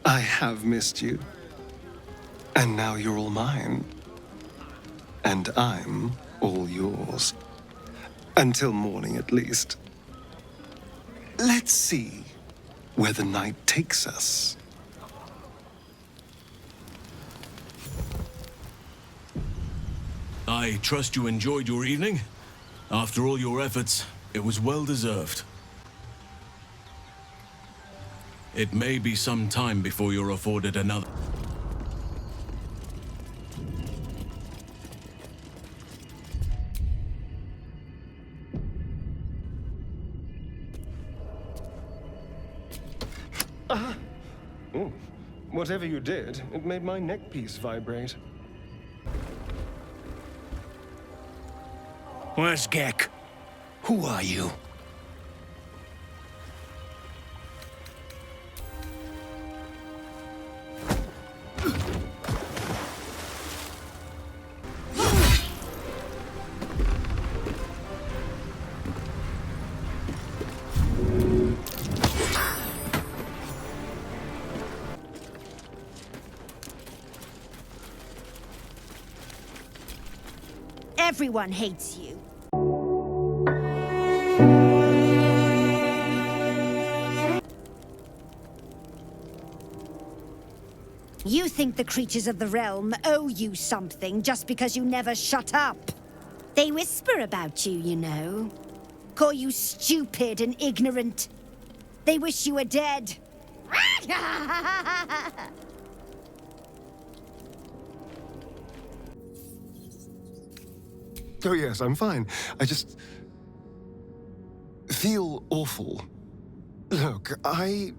I have missed you. And now you're all mine. And I'm all yours. Until morning, at least. Let's see where the night takes us. I trust you enjoyed your evening. After all your efforts, it was well deserved. It may be some time before you're afforded another. Whatever you did, it made my neck piece vibrate. Where's Gek? Who are you? Everyone hates you. You think the creatures of the realm owe you something just because you never shut up. They whisper about you, you know. Call you stupid and ignorant. They wish you were dead. Oh yes, I'm fine. I just feel awful. Look, I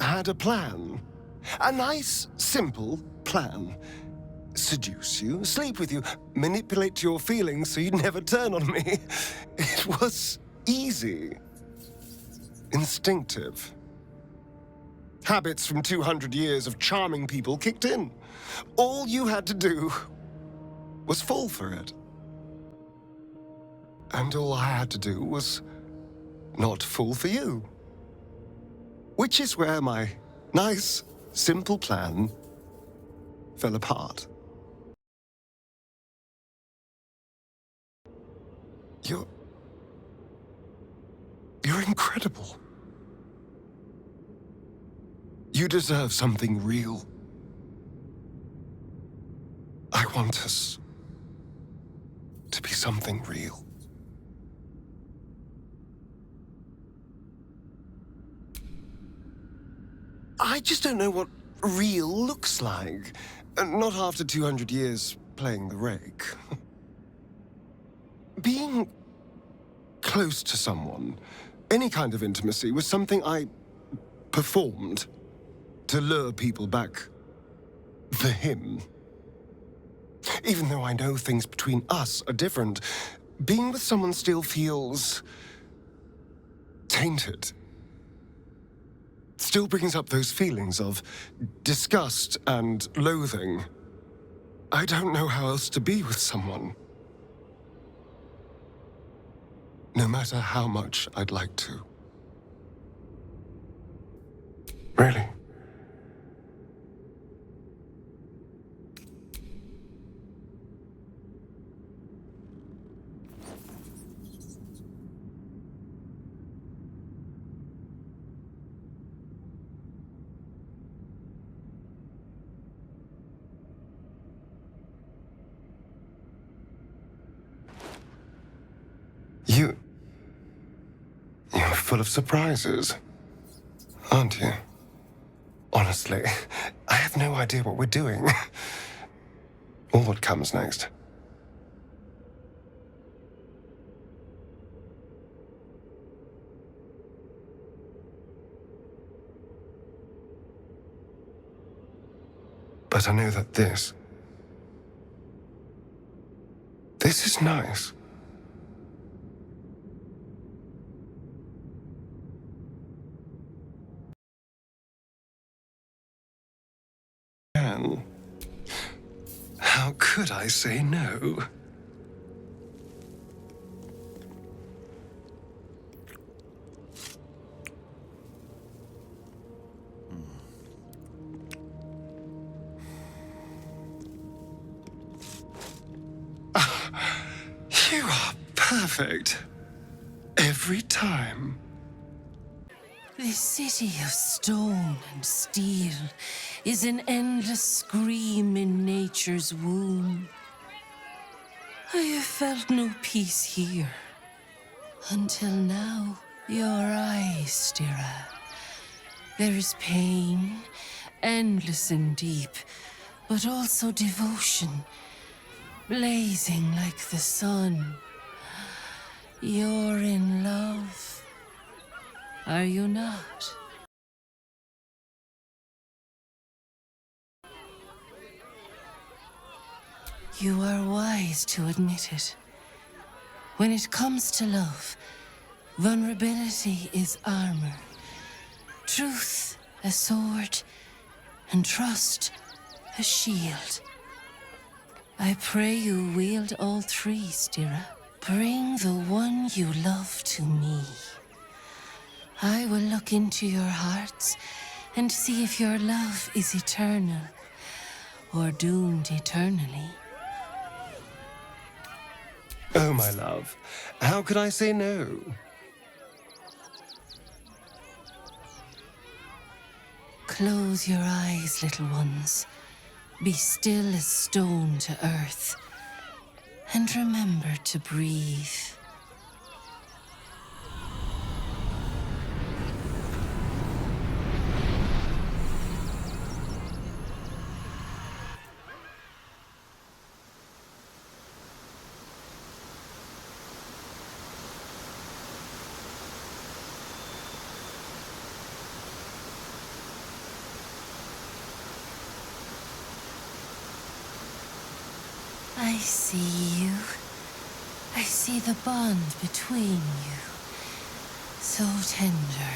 had a plan. A nice, simple plan. Seduce you, sleep with you, manipulate your feelings so you'd never turn on me. It was easy. Instinctive. Habits from 200 years of charming people kicked in. All you had to do was fall for it. And all I had to do was not fall for you. Which is where my nice, simple plan fell apart. You're incredible. You deserve something real. I want us to be something real. I just don't know what real looks like. Not after 200 years playing the rake. Being close to someone, any kind of intimacy, was something I performed to lure people back for him. Even though I know things between us are different, being with someone still feels tainted. Still brings up those feelings of disgust and loathing. I don't know how else to be with someone. No matter how much I'd like to. Really? You're full of surprises, aren't you? Honestly, I have no idea what we're doing. Or what comes next. But I know that this is nice. And how could I say no? You are perfect. Every time. This city of stone and steel is an endless scream in nature's womb. I have felt no peace here. Until now, your eyes, Zira. There is pain, endless and deep, but also devotion, blazing like the sun. You're in love, are you not? You are wise to admit it. When it comes to love, vulnerability is armor, truth a sword, and trust a shield. I pray you wield all three, Zira. Bring the one you love to me. I will look into your hearts and see if your love is eternal or doomed eternally. Oh, my love. How could I say no? Close your eyes, little ones. Be still as stone to earth. And remember to breathe. I see you. I see the bond between you. So tender,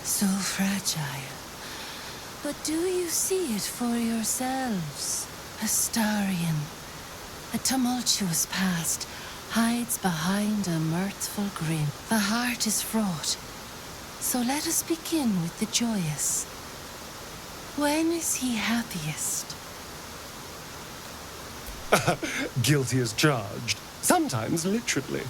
so fragile. But do you see it for yourselves? Astarion, a tumultuous past, hides behind a mirthful grin. The heart is fraught. So let us begin with the joyous. When is he happiest? Guilty as charged. Sometimes literally.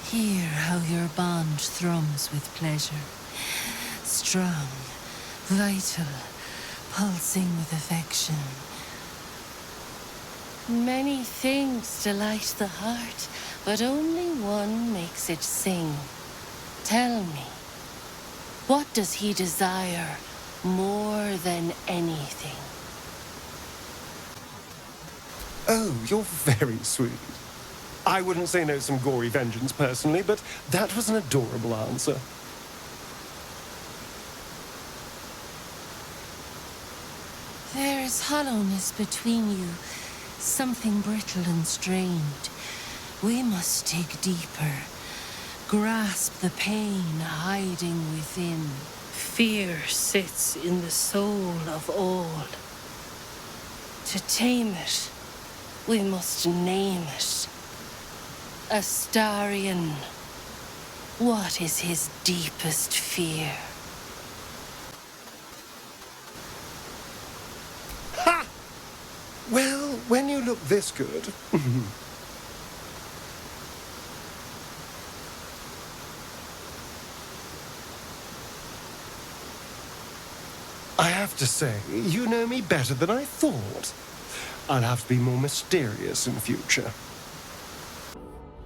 Hear how your bond thrums with pleasure. Strong, vital, pulsing with affection. Many things delight the heart, but only one makes it sing. Tell me, what does he desire more than anything? Oh, you're very sweet. I wouldn't say no to some gory vengeance personally, but that was an adorable answer. There is hollowness between you, something brittle and strained. We must dig deeper, grasp the pain hiding within. Fear sits in the soul of all. To tame it, we must name it. Astarion, what is his deepest fear? Ha! Well, when you look this good... I have to say, you know me better than I thought. I'll have to be more mysterious in future.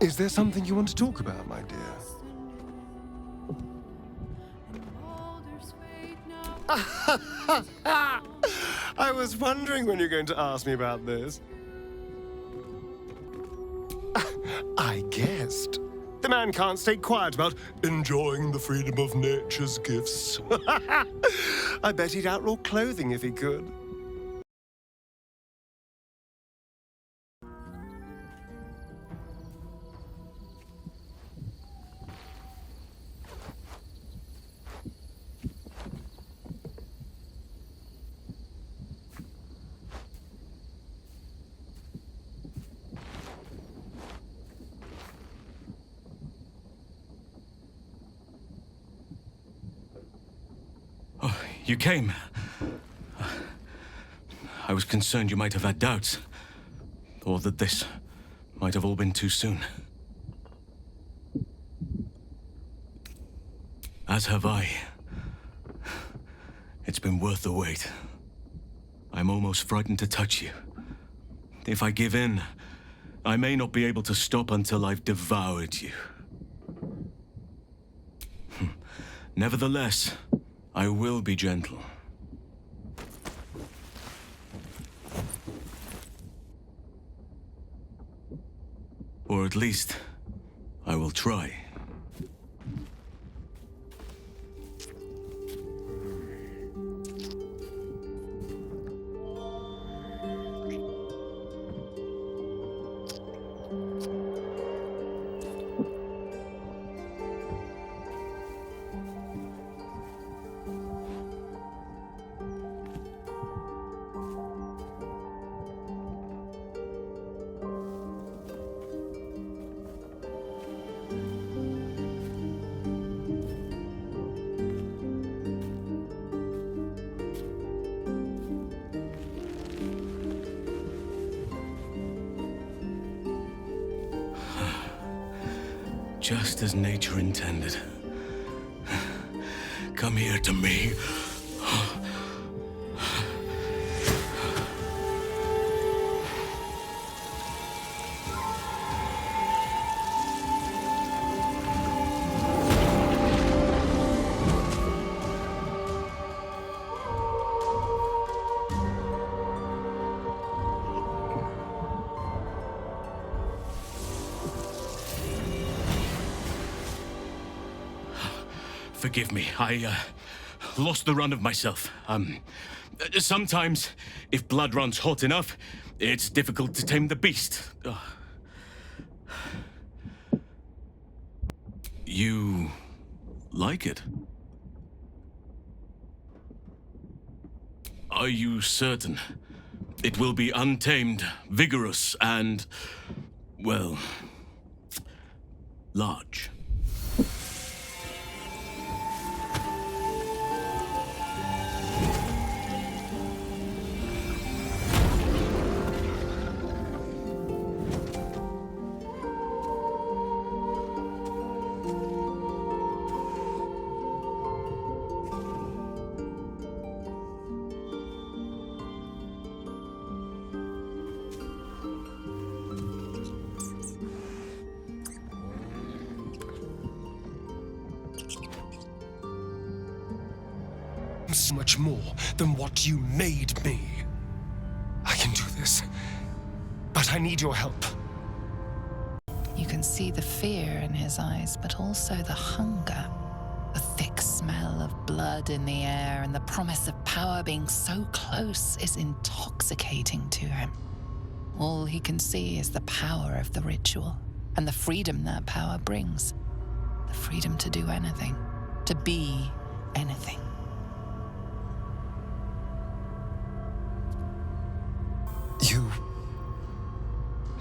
Is there something you want to talk about, my dear? I was wondering when you're going to ask me about this. I guessed. The man can't stay quiet about enjoying the freedom of nature's gifts. I bet he'd outlaw clothing if he could. You came. I was concerned you might have had doubts. Or that this might have all been too soon. As have I. It's been worth the wait. I'm almost frightened to touch you. If I give in, I may not be able to stop until I've devoured you. Nevertheless, I will be gentle. Or at least, I will try. Just as nature intended. Come here to me. Forgive me, I lost the run of myself. Sometimes, if blood runs hot enough, it's difficult to tame the beast. You like it? Are you certain? It will be untamed, vigorous, and, well, large. So much more than what you made me. I can do this, but I need your help. You can see the fear in his eyes, but also the hunger. The thick smell of blood in the air and the promise of power being so close is intoxicating to him. All he can see is the power of the ritual and the freedom that power brings. The freedom to do anything, to be anything.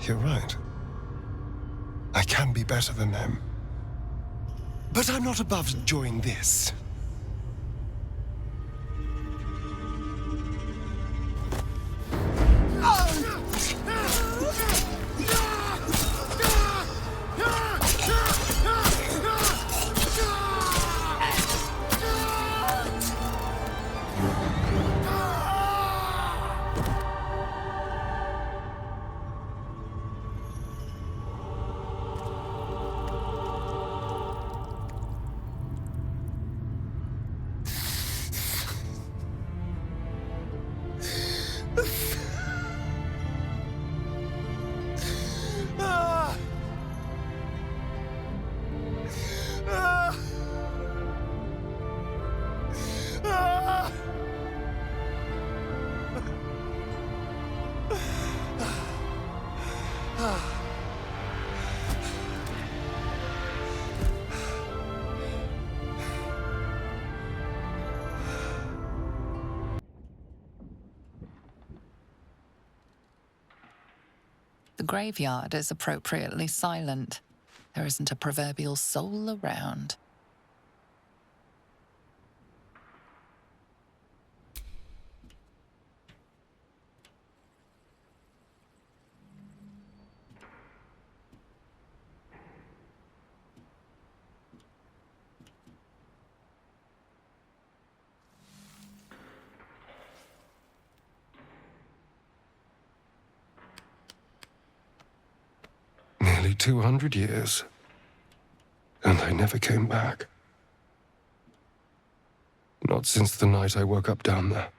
You're right. I can be better than them. But I'm not above enjoying this. The graveyard is appropriately silent. There isn't a proverbial soul around. Nearly 200 years. And I never came back. Not since the night I woke up down there.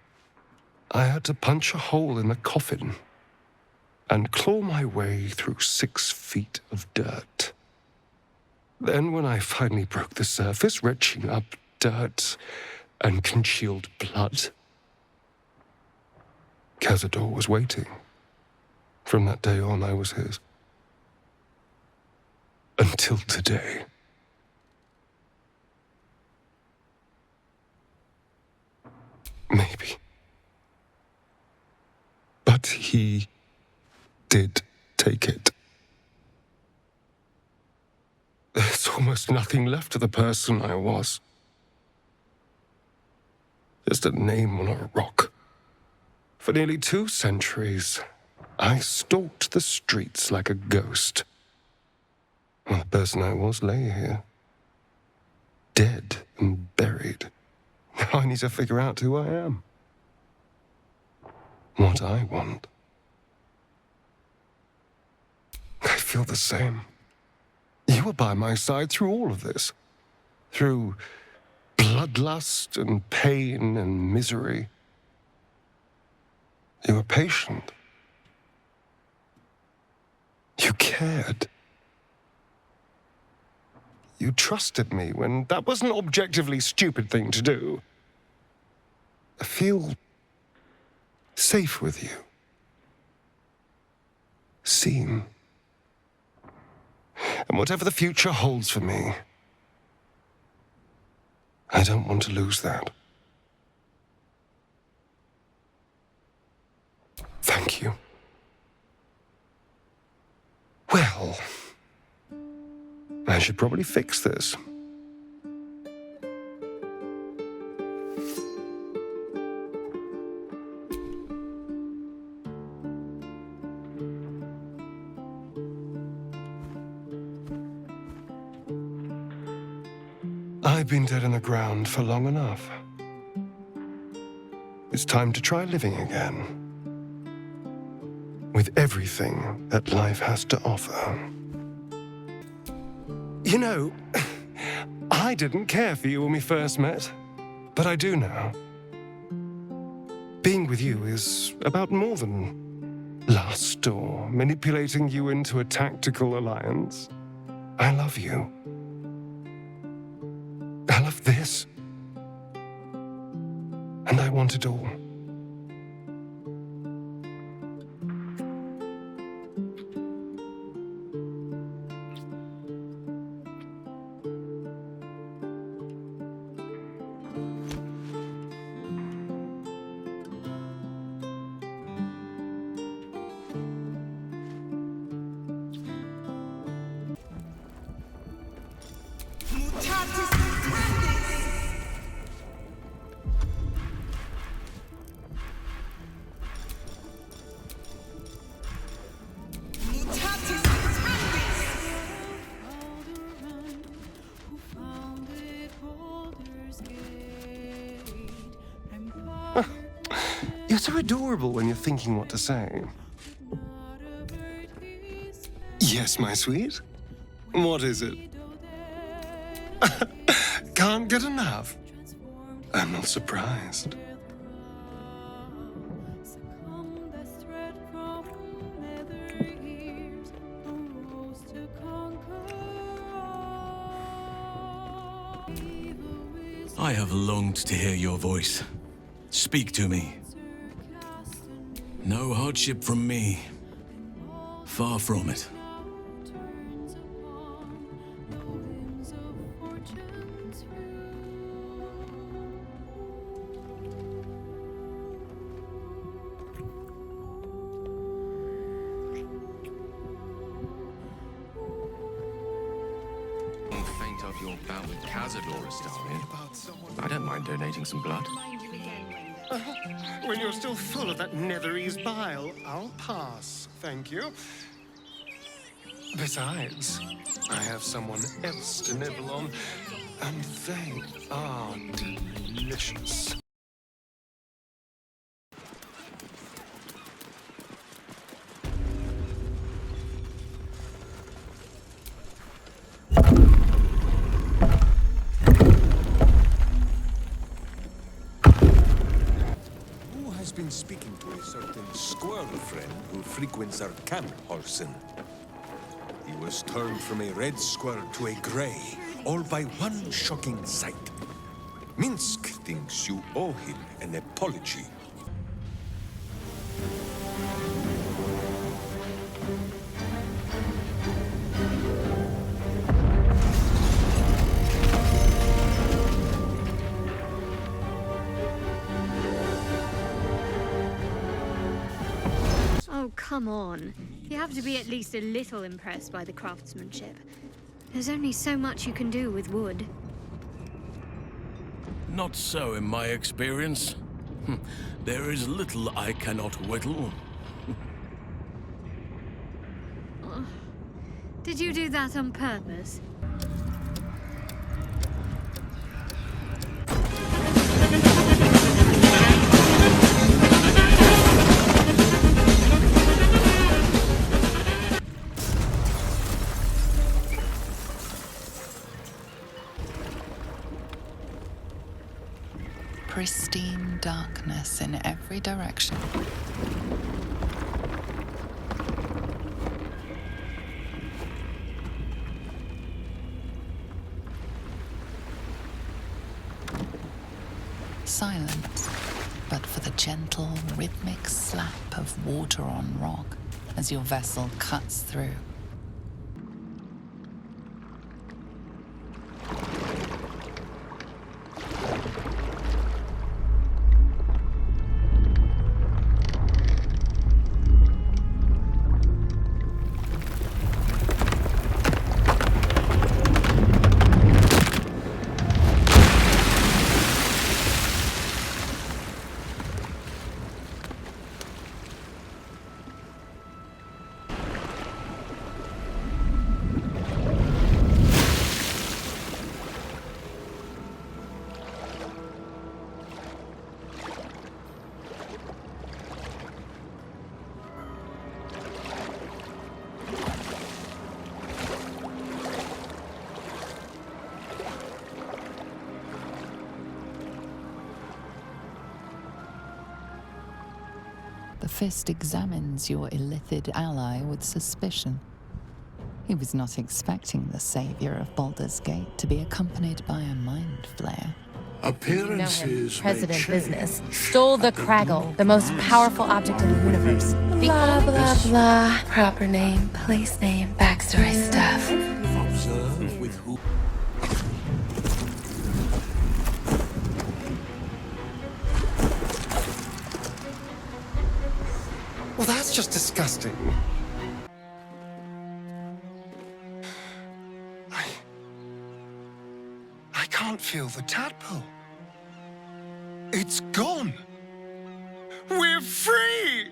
I had to punch a hole in the coffin and claw my way through 6 feet of dirt. Then when I finally broke the surface, retching up dirt and congealed blood, Cazador was waiting. From that day on, I was his. Until today. Maybe. But he did take it. There's almost nothing left of the person I was. Just a name on a rock. For nearly 2 centuries, I stalked the streets like a ghost. Well, the person I was lay here. Dead and buried. Now I need to figure out who I am. What I want. I feel the same. You were by my side through all of this. Through bloodlust and pain and misery. You were patient. You cared. You trusted me when that was an objectively stupid thing to do. I feel safe with you. Seen. And whatever the future holds for me, I don't want to lose that. Thank you. Well, I should probably fix this. I've been dead in the ground for long enough. It's time to try living again. With everything that life has to offer. You know, I didn't care for you when we first met, but I do now. Being with you is about more than lust or manipulating you into a tactical alliance. I love you. I love this. And I want it all. You're so adorable when you're thinking what to say. Yes, my sweet? What is it? Can't get enough? I'm not surprised. I have longed to hear your voice. Speak to me. No hardship from me. Far from it. Faint off your bout with Cazador, Astarion. I don't mind donating some blood. When you're still full of that netherese bile, I'll pass, thank you. Besides, I have someone else to nibble on, and they are delicious. been speaking to a certain squirrel friend who frequents our camp, Halsin. He was turned from a red squirrel to a grey, all by one shocking sight. Minsk thinks you owe him an apology. Oh, come on. You have to be at least a little impressed by the craftsmanship. There's only so much you can do with wood. Not so in my experience. There is little I cannot whittle. Did you do that on purpose? Pristine darkness in every direction. Silence, but for the gentle, rhythmic slap of water on rock as your vessel cuts through. The fist examines your illithid ally with suspicion. He was not expecting the savior of Baldur's Gate to be accompanied by a mind flayer. Appearances President Business stole the Craggle, the most powerful object in the universe. Blah, blah, blah. Proper name, place name, backstory stuff. Observe with who. Well, that's just disgusting. I can't feel the tadpole. It's gone. We're free!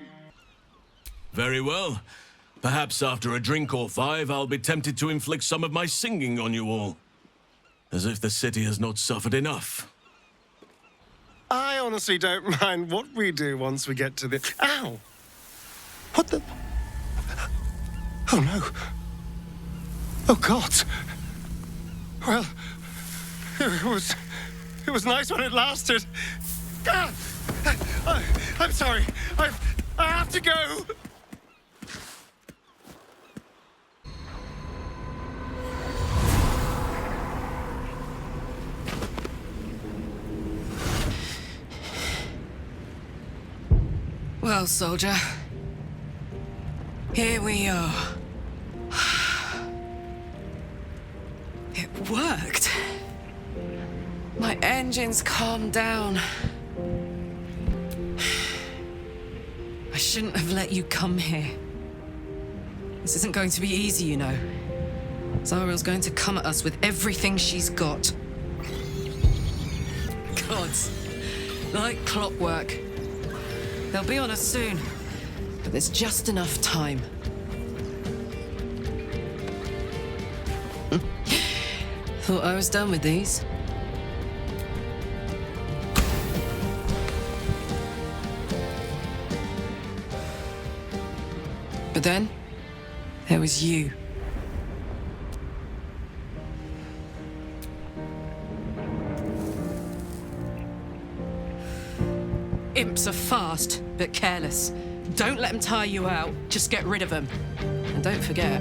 Very well. Perhaps after a drink or five, I'll be tempted to inflict some of my singing on you all. As if the city has not suffered enough. I honestly don't mind what we do once we get to the... Ow! What the... Oh, no. Oh, God. Well, it was nice when it lasted. Ah! I'm sorry. I have to go. Well, soldier, here we are. It worked. My engines calmed down. I shouldn't have let you come here. This isn't going to be easy, you know. Zariel's going to come at us with everything she's got. Gods, like clockwork. They'll be on us soon, but there's just enough time. Thought I was done with these. But then, there was you. imps are fast, but careless. Don't let them tire you out. Just get rid of them. And don't forget,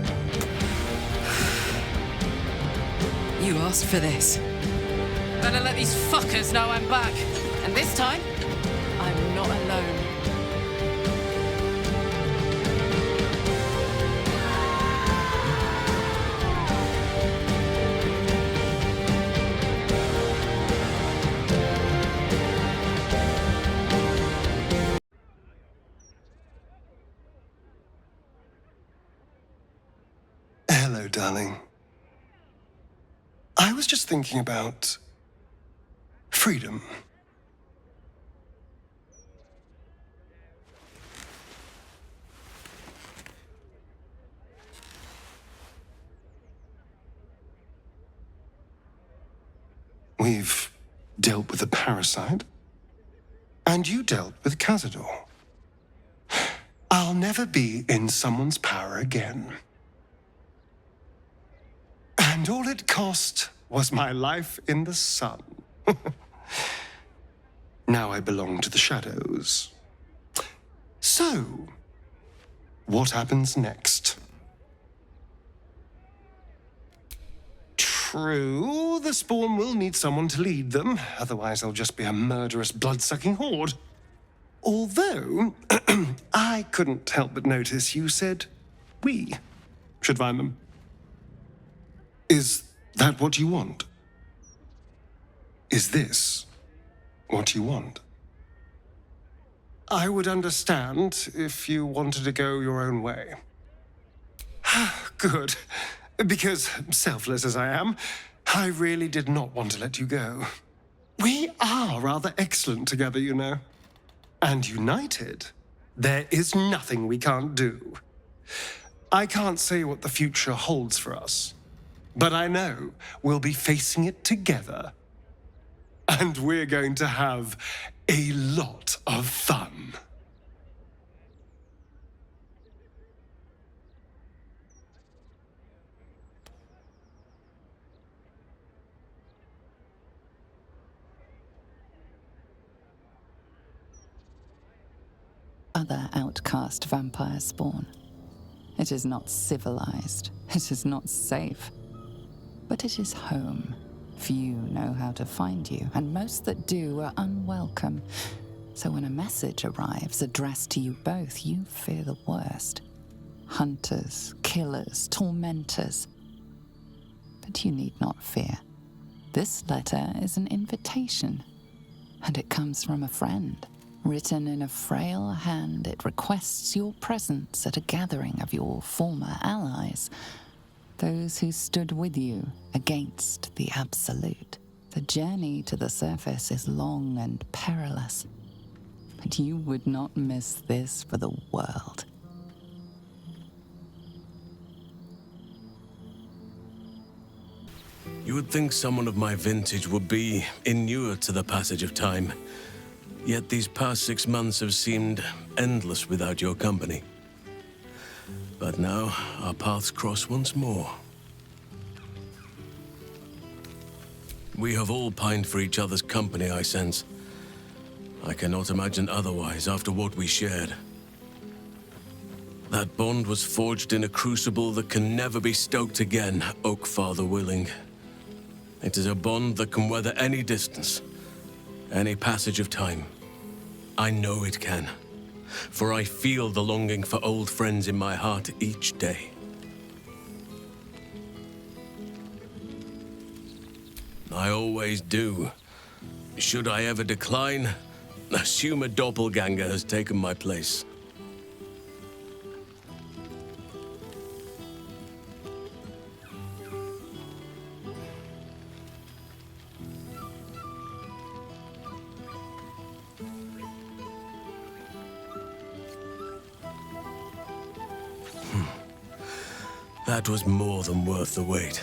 you asked for this. Better let these fuckers know I'm back. And this time, I'm not alone. Hello, darling. I was just thinking about freedom. We've dealt with a parasite, and you dealt with Cazador. I'll never be in someone's power again. And all it cost was my life in the sun. Now I belong to the shadows. So, what happens next? True, the Spawn will need someone to lead them, otherwise they'll just be a murderous, blood-sucking horde. Although, I couldn't help but notice you said we should find them. Is that what you want? Is this what you want? I would understand if you wanted to go your own way. Good. Because, selfless as I am, I really did not want to let you go. We are rather excellent together, you know. And united, there is nothing we can't do. I can't say what the future holds for us, but I know we'll be facing it together. And we're going to have a lot of fun. Other outcast vampire spawn. It is not civilized. It is not safe. But it is home. Few know how to find you, and most that do are unwelcome. So when a message arrives addressed to you both, you fear the worst. Hunters, killers, tormentors. But you need not fear. This letter is an invitation, and it comes from a friend. Written in a frail hand, it requests your presence at a gathering of your former allies, those who stood with you against the Absolute. The journey to the surface is long and perilous, but you would not miss this for the world. You would think someone of my vintage would be inured to the passage of time. Yet these past 6 months have seemed endless without your company. But now, our paths cross once more. We have all pined for each other's company, I sense. I cannot imagine otherwise after what we shared. That bond was forged in a crucible that can never be stoked again, Oak Father willing. It is a bond that can weather any distance, any passage of time. I know it can, for I feel the longing for old friends in my heart each day. I always do. Should I ever decline, assume a doppelganger has taken my place. That was more than worth the wait.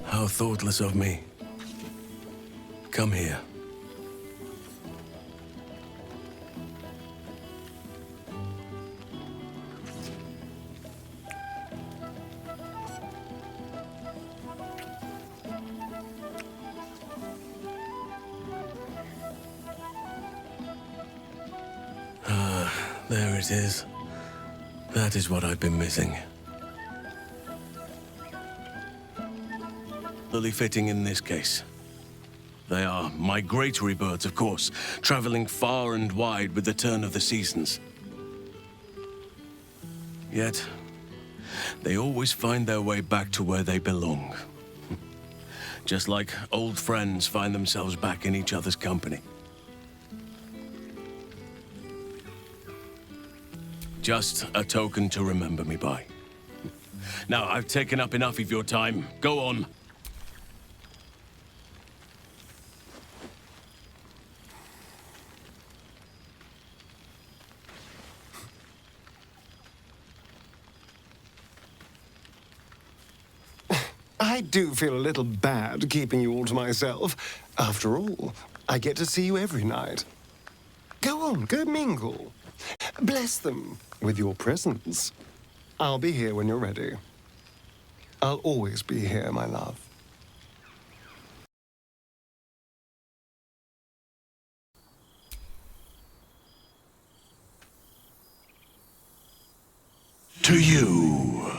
How thoughtless of me. Come here. There it is. That is what I've been missing. Fully fitting in this case. They are migratory birds, of course, traveling far and wide with the turn of the seasons. Yet, they always find their way back to where they belong. Just like old friends find themselves back in each other's company. Just a token to remember me by. Now, I've taken up enough of your time. Go on. I do feel a little bad keeping you all to myself. After all, I get to see you every night. Go on, go mingle. Bless them with your presence. I'll be here when you're ready. I'll always be here, my love. To you.